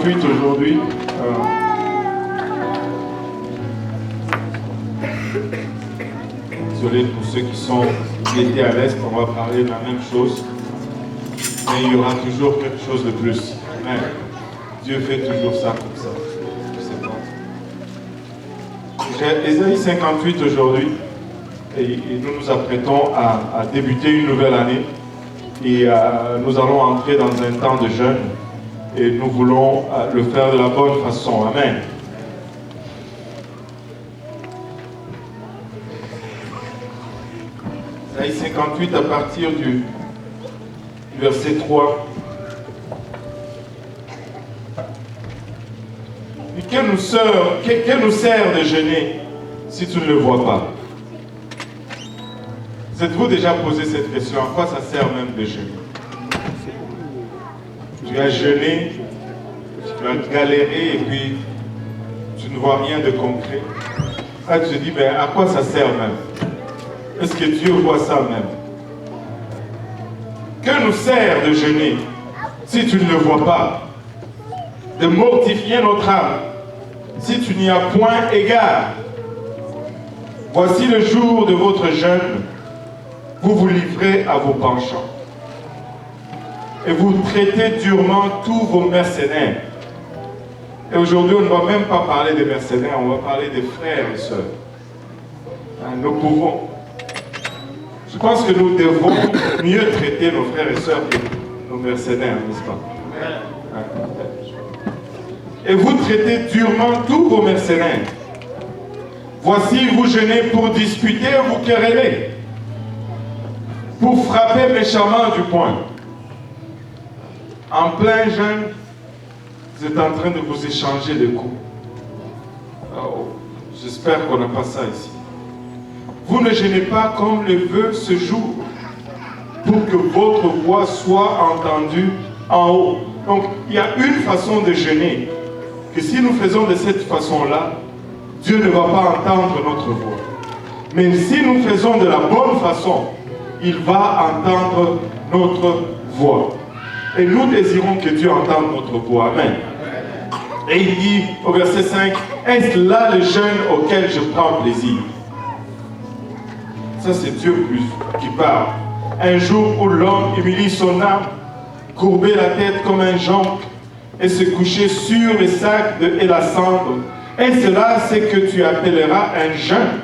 58 aujourd'hui. Désolé pour ceux qui étaient à l'Est, on va parler de la même chose. Mais il y aura toujours quelque chose de plus. Amen. Dieu fait toujours ça comme ça. J'ai Ésaïe 58 aujourd'hui. Et nous nous apprêtons à débuter une nouvelle année. Et nous allons entrer dans un temps de jeûne. Et nous voulons le faire de la bonne façon. Amen. Ésaïe 58 à partir du verset 3. Et quel nous sert de jeûner si tu ne le vois pas? Vous êtes-vous déjà posé cette question? À quoi ça sert même de jeûner? Tu as jeûné, tu as galéré et puis tu ne vois rien de concret. Là tu te dis, ben, à quoi ça sert même? Est-ce que Dieu voit ça même? Que nous sert de jeûner si tu ne le vois pas? De mortifier notre âme si tu n'y as point égard? Voici le jour de votre jeûne. Vous vous livrez à vos penchants. Et vous traitez durement tous vos mercenaires. Et aujourd'hui, on ne va même pas parler des mercenaires, on va parler des frères et sœurs. Nous pouvons. Je pense que nous devons mieux traiter nos frères et sœurs que nos mercenaires, n'est-ce pas? Et vous traitez durement tous vos mercenaires. Voici, vous jeûnez pour disputer, vous querellez, pour frapper méchamment du poing. En plein jeûne, vous êtes en train de vous échanger des coups. Oh, j'espère qu'on n'a pas ça ici. Vous ne jeûnez pas comme le veut ce jour, pour que votre voix soit entendue en haut. Donc, il y a une façon de jeûner, que si nous faisons de cette façon-là, Dieu ne va pas entendre notre voix. Mais si nous faisons de la bonne façon, il va entendre notre voix. Et nous désirons que Dieu entende notre voix. Amen. Et il dit au verset 5, est-ce là le jeûne auquel je prends plaisir? Ça c'est Dieu qui parle. Un jour où l'homme humilie son âme, courber la tête comme un jonc et se coucher sur les sacs et la cendre. Et cela, c'est que tu appelleras un jeûne,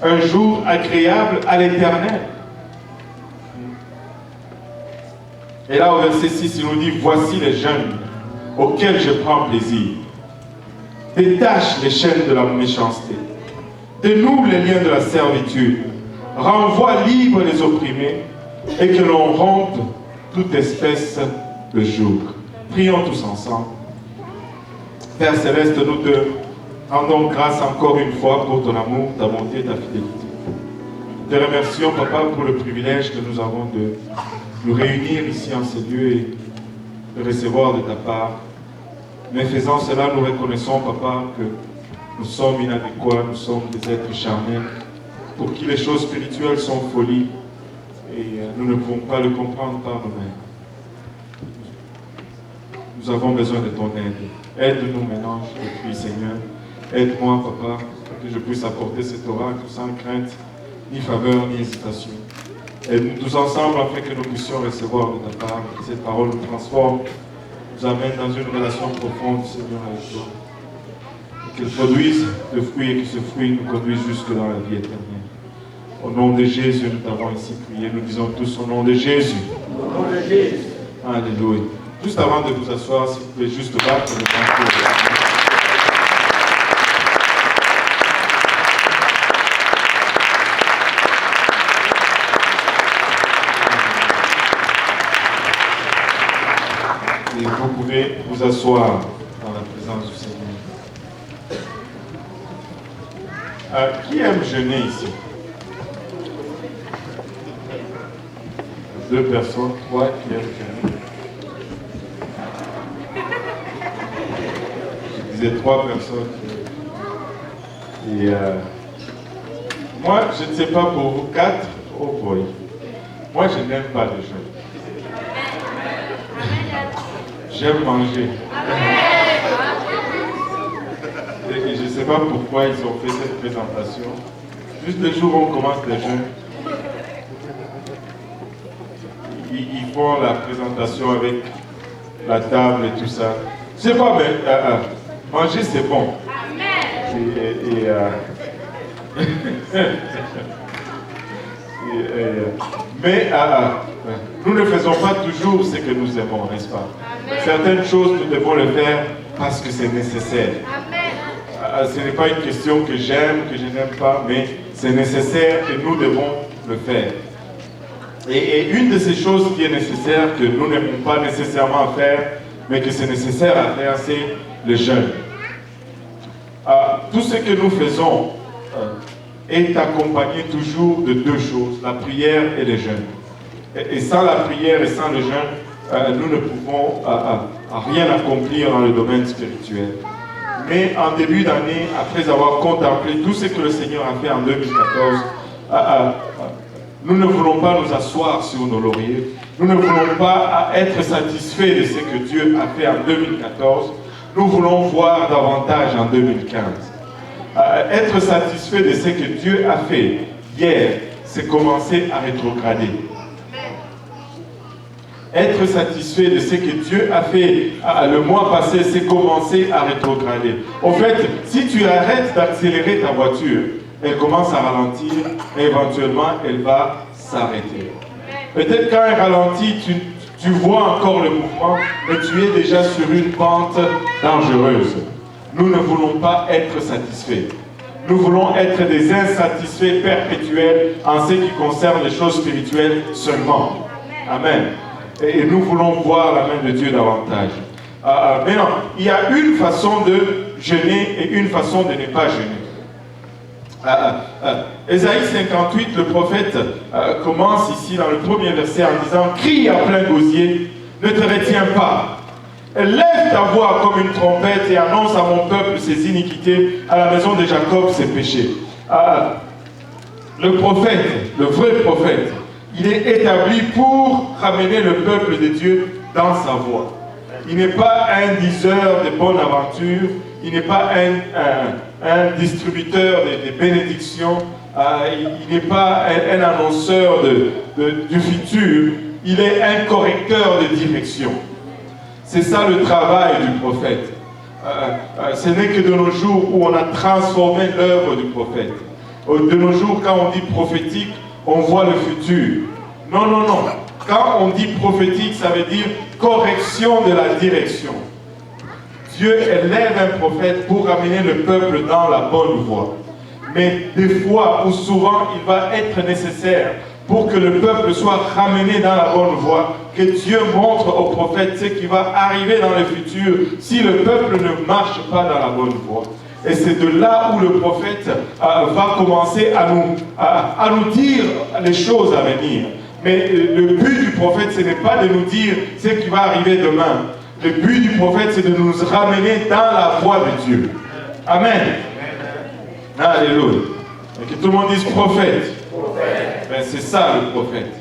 un jour agréable à l'Éternel. Et là, au verset 6, il nous dit, voici les jeûnes auxquels je prends plaisir. Détache les chaînes de la méchanceté. Dénoue les liens de la servitude. Renvoie libre les opprimés et que l'on rompe toute espèce de joug. Prions tous ensemble. Père Céleste, nous te rendons grâce encore une fois pour ton amour, ta bonté, ta fidélité. Te remercions, Papa, pour le privilège que nous avons de nous réunir ici en ces lieux et de recevoir de ta part. Mais faisant cela, nous reconnaissons, Papa, que nous sommes inadéquats, nous sommes des êtres charnels, pour qui les choses spirituelles sont folie, et nous ne pouvons pas le comprendre par nous-mêmes. Nous avons besoin de ton aide. Aide-nous maintenant, je te prie, Seigneur. Aide-moi, Papa, que je puisse apporter cet oracle sans crainte, ni faveur, ni hésitation. Aide-nous tous ensemble afin que nous puissions recevoir de ta part, que cette parole nous transforme, nous amène dans une relation profonde, Seigneur, avec toi. Qu'elle produise le fruit et que ce fruit nous conduise jusque dans la vie éternelle. Au nom de Jésus, nous t'avons ici prié. Nous disons tous au nom de Jésus. Au nom de Jésus. Alléluia. Juste avant de vous asseoir, s'il vous plaît, juste battre le tambour. Et vous pouvez vous asseoir dans la présence du Seigneur. Qui aime jeûner ici? 2 personnes, 3 qui aiment jeûner. Je disais 3 personnes. Et moi, je ne sais pas pour vous, 4, oh boy. Moi, je n'aime pas le jeûne. J'aime manger. pas pourquoi ils ont fait cette présentation. Juste le jour où on commence le jeûne, ils font la présentation avec la table et tout ça. Je sais pas, mais manger c'est bon. Mais nous ne faisons pas toujours ce que nous aimons, n'est-ce pas? Certaines choses, nous devons le faire parce que c'est nécessaire. Ce n'est pas une question que j'aime, que je n'aime pas, mais c'est nécessaire et nous devons le faire. Et une de ces choses qui est nécessaire, que nous n'aimons pas nécessairement faire, mais que c'est nécessaire à faire, c'est le jeûne. Tout ce que nous faisons est accompagné toujours de deux choses, la prière et le jeûne. Et sans la prière et sans le jeûne, nous ne pouvons rien accomplir dans le domaine spirituel. Mais en début d'année, après avoir contemplé tout ce que le Seigneur a fait en 2014, nous ne voulons pas nous asseoir sur nos lauriers. Nous ne voulons pas être satisfaits de ce que Dieu a fait en 2014. Nous voulons voir davantage en 2015. Être satisfait de ce que Dieu a fait hier, c'est commencer à rétrograder. Être satisfait de ce que Dieu a fait le mois passé, c'est commencer à rétrograder. En fait, si tu arrêtes d'accélérer ta voiture, elle commence à ralentir et éventuellement elle va s'arrêter. Peut-être quand elle ralentit, tu vois encore le mouvement, mais tu es déjà sur une pente dangereuse. Nous ne voulons pas être satisfaits. Nous voulons être des insatisfaits perpétuels en ce qui concerne les choses spirituelles seulement. Amen. Et nous voulons voir la main de Dieu davantage. Maintenant, il y a une façon de jeûner et une façon de ne pas jeûner. Ésaïe 58, le prophète commence ici dans le premier verset en disant « Crie à plein gosier, ne te retiens pas. Lève ta voix comme une trompette et annonce à mon peuple ses iniquités, à la maison de Jacob ses péchés. » Le prophète, le vrai prophète, il est établi pour ramener le peuple de Dieu dans sa voie. Il n'est pas un diseur de bonnes aventures, il n'est pas un distributeur de bénédictions, il n'est pas un annonceur du futur, il est un correcteur de direction. C'est ça le travail du prophète. Ce n'est que de nos jours où on a transformé l'œuvre du prophète. De nos jours, quand on dit prophétique, on voit le futur. Non, non, non. Quand on dit prophétique, ça veut dire correction de la direction. Dieu élève un prophète pour amener le peuple dans la bonne voie. Mais des fois, ou souvent, il va être nécessaire pour que le peuple soit ramené dans la bonne voie, que Dieu montre au prophète ce qui va arriver dans le futur si le peuple ne marche pas dans la bonne voie. Et c'est de là où le prophète va commencer à nous dire les choses à venir. Mais le but du prophète, ce n'est pas de nous dire ce qui va arriver demain. Le but du prophète, c'est de nous ramener dans la voie de Dieu. Amen. Alléluia. Et que tout le monde dise prophète. Ben, c'est ça le prophète.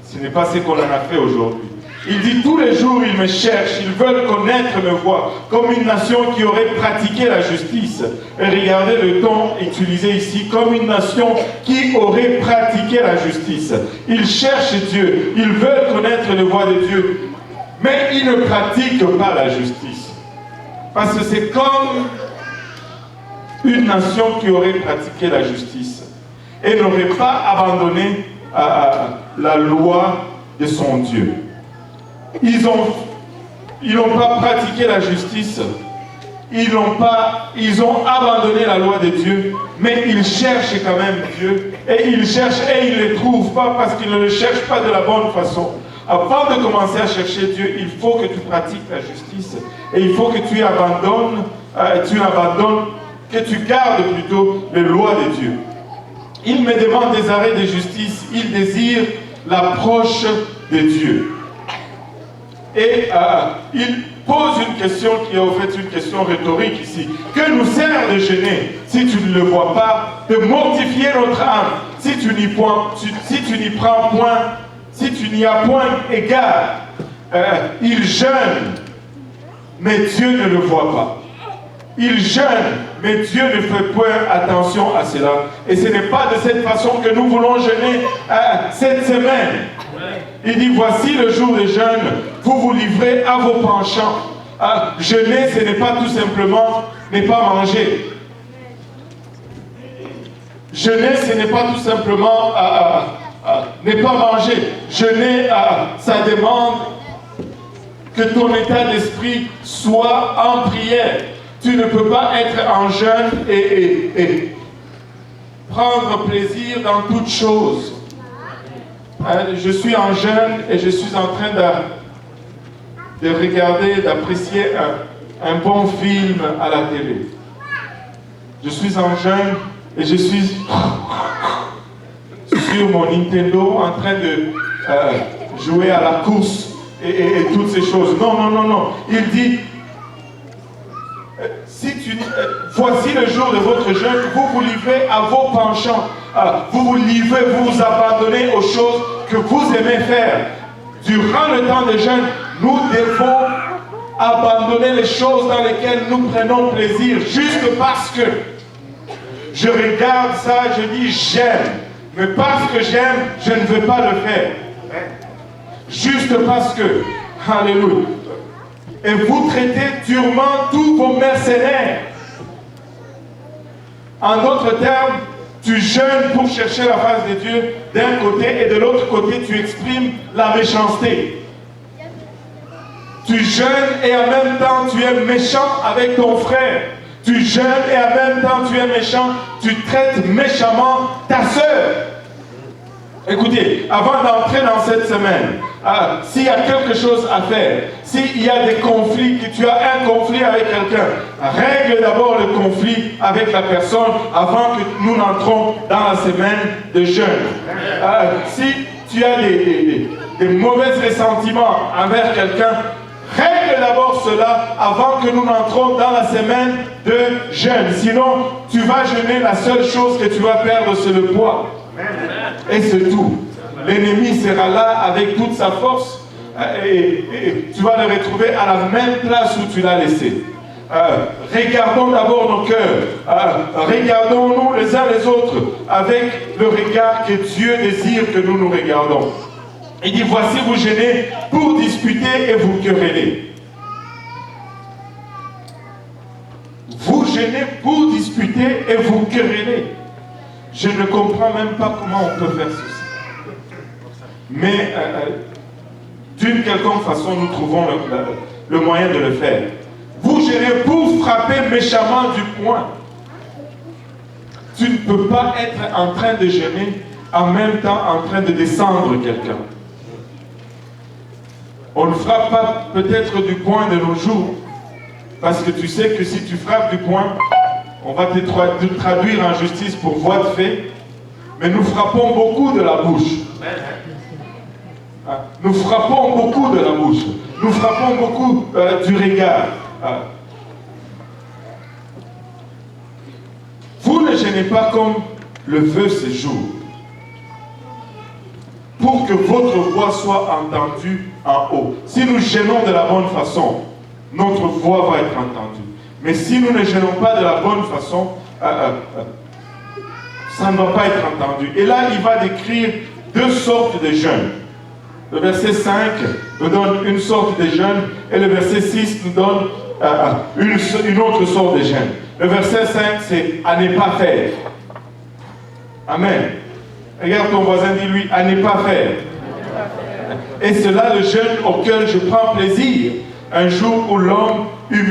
Ce n'est pas ce qu'on en a fait aujourd'hui. Il dit tous les jours ils me cherchent, ils veulent connaître mes voies, comme une nation qui aurait pratiqué la justice. Et regardez le ton utilisé ici, comme une nation qui aurait pratiqué la justice. Ils cherchent Dieu, ils veulent connaître les voies de Dieu, mais ils ne pratiquent pas la justice. Parce que c'est comme une nation qui aurait pratiqué la justice et n'aurait pas abandonné la loi de son Dieu. Ils n'ont pas pratiqué la justice, ils ont abandonné la loi de Dieu, mais ils cherchent quand même Dieu, et ils cherchent et ils ne le trouvent pas parce qu'ils ne le cherchent pas de la bonne façon. Avant de commencer à chercher Dieu, il faut que tu pratiques la justice, et il faut que tu abandonnes, que tu gardes plutôt les lois de Dieu. Il me demande des arrêts de justice, il désire l'approche de Dieu. Et il pose une question qui est en fait une question rhétorique ici. Que nous sert de jeûner si tu ne le vois pas, de mortifier notre âme, si tu n'y prends point, si tu n'y as point égard. Il jeûne, mais Dieu ne le voit pas. Il jeûne, mais Dieu ne fait point attention à cela. Et ce n'est pas de cette façon que nous voulons jeûner cette semaine. Il dit, voici le jour de jeûne, vous vous livrez à vos penchants. Jeûner, ce n'est pas tout simplement ne pas manger. Jeûner, ce n'est pas tout simplement ne pas manger. Jeûner, ça demande que ton état d'esprit soit en prière. Tu ne peux pas être en jeûne et prendre plaisir dans toutes choses. Je suis en jeûne et je suis en train de regarder, d'apprécier un bon film à la télé. Je suis en jeûne et je suis sur mon Nintendo en train de jouer à la course et toutes ces choses. Non, non, non, non. Il dit, voici le jour de votre jeûne, vous vous livrez à vos penchants. Vous vous livrez, vous vous abandonnez aux choses que vous aimez faire. Durant le temps de jeûne, nous devons abandonner les choses dans lesquelles nous prenons plaisir, juste parce que je regarde ça, je dis j'aime, mais parce que j'aime, je ne veux pas le faire. Juste parce que, alléluia. Et vous traitez durement tous vos mercenaires. En d'autres termes, tu jeûnes pour chercher la face de Dieu d'un côté et de l'autre côté, tu exprimes la méchanceté. Tu jeûnes et en même temps, tu es méchant avec ton frère. Tu jeûnes et en même temps, tu es méchant. Tu traites méchamment ta sœur. Écoutez, avant d'entrer dans cette semaine, s'il y a quelque chose à faire, s'il y a des conflits, que tu as un conflit avec quelqu'un, règle d'abord le conflit avec la personne avant que nous n'entrons dans la semaine de jeûne. Si tu as des mauvais ressentiments envers quelqu'un, règle d'abord cela avant que nous n'entrons dans la semaine de jeûne. Sinon, tu vas jeûner, la seule chose que tu vas perdre, c'est le poids. Et c'est tout. L'ennemi sera là avec toute sa force et tu vas le retrouver à la même place où tu l'as laissé. Regardons d'abord nos cœurs. Regardons-nous les uns les autres avec le regard que Dieu désire que nous nous regardons. Il dit, voici vous jeûnez pour disputer et vous quereller. Vous jeûnez pour disputer et vous quereller. Je ne comprends même pas comment on peut faire ceci. Mais d'une quelconque façon, nous trouvons le moyen de le faire. Vous gênez pour frapper méchamment du poing. Tu ne peux pas être en train de gêner, en même temps en train de descendre quelqu'un. On ne frappe pas peut-être du poing de nos jours, parce que tu sais que si tu frappes du poing, on va te traduire en justice pour voie de fait, mais nous frappons beaucoup de la bouche. Nous frappons beaucoup de la bouche. Nous frappons beaucoup du regard. Vous ne gênez pas comme le veut ce jour, pour que votre voix soit entendue en haut. Si nous gênons de la bonne façon, notre voix va être entendue. Mais si nous ne gênons pas de la bonne façon, ça ne va pas être entendu. Et là, il va décrire deux sortes de jeûnes. Le verset 5 nous donne une sorte de jeûne et le verset 6 nous donne une autre sorte de jeûne. Le verset 5, c'est à ne pas faire. Amen. Regarde ton voisin, dis-lui, à ne pas faire. Et c'est là le jeûne auquel je prends plaisir. Un jour où l'homme humain